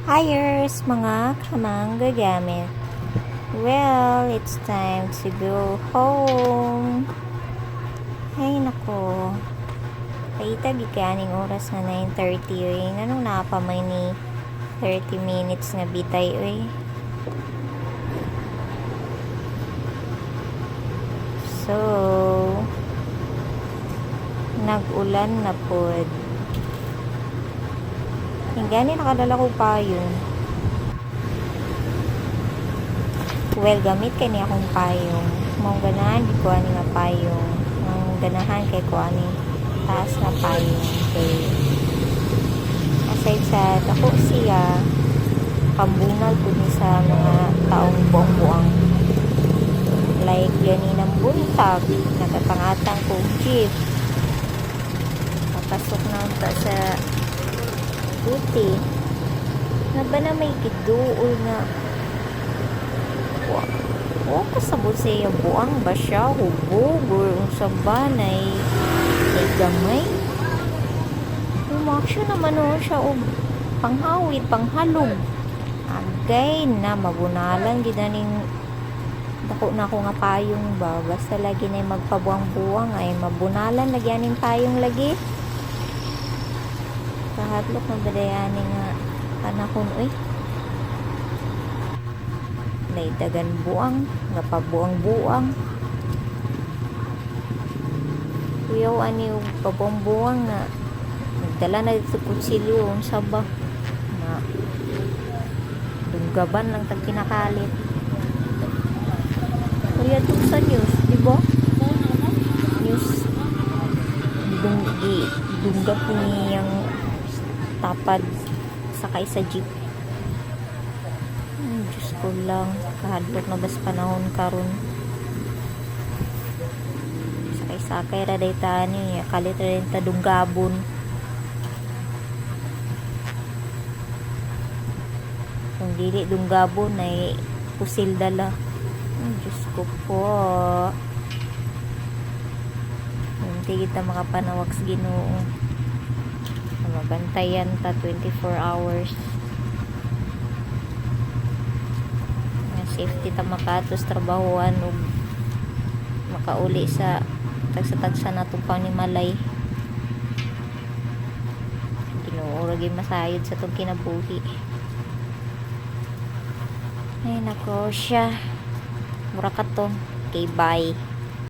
Hires, mga kamanggagamit. Well, it's time to go home. Ay, nako. Paitag ikaning oras na 9:30 oy. Nanong napamay ni 30 minutes nga bitay oy. So, nag-ulan na pod. Hingani nakadala ko payong. Well, gamit kay ni akong payong. Mong ganahan di ko ani nga payong. Mong ganahan kay ko ani taas na payong. Kay aside sa dako siya pambunal po ni sa mga taong buang-buang. Like gani ng buntag, nagapangatang ko jeep. Papasok na unta sa buti. Na ba na may giduol na o kasabot sa iya buang ba siya hubog or sa banay ay gamay umaksyon naman o siya o panghawid, panghalog agay na mabunalan gidaning dako na ako nga payong ba basta lagi na magpabuang-buang ay mabunalan lagyanin payong lagi kahatlok na badayani nga panahon uy dagan buang nga pabuang-buang kuyaw ani yung pabuang-buang na nagdala na dito kutsilyo ang saba na dunggaban lang tag kinakalit kuya ito sa news diba news dunggap niyang tapad sakay sa jeep Diyos ko lang kahadlok na bas panahon karon sakay-sakay ra day tani kalit ra rin ta dunggabon kung dili dunggabon ay pusil dala Diyos ko po hindi kita makapanawag sa Ginoo mabantayan ta 24 hours safety ta makatos trabahoan ug makauli sa tagsa-tagsa natong panimalay Ginoo ra gyud masayod sa tong kinabuhi ay nako siya mura ka to okay bye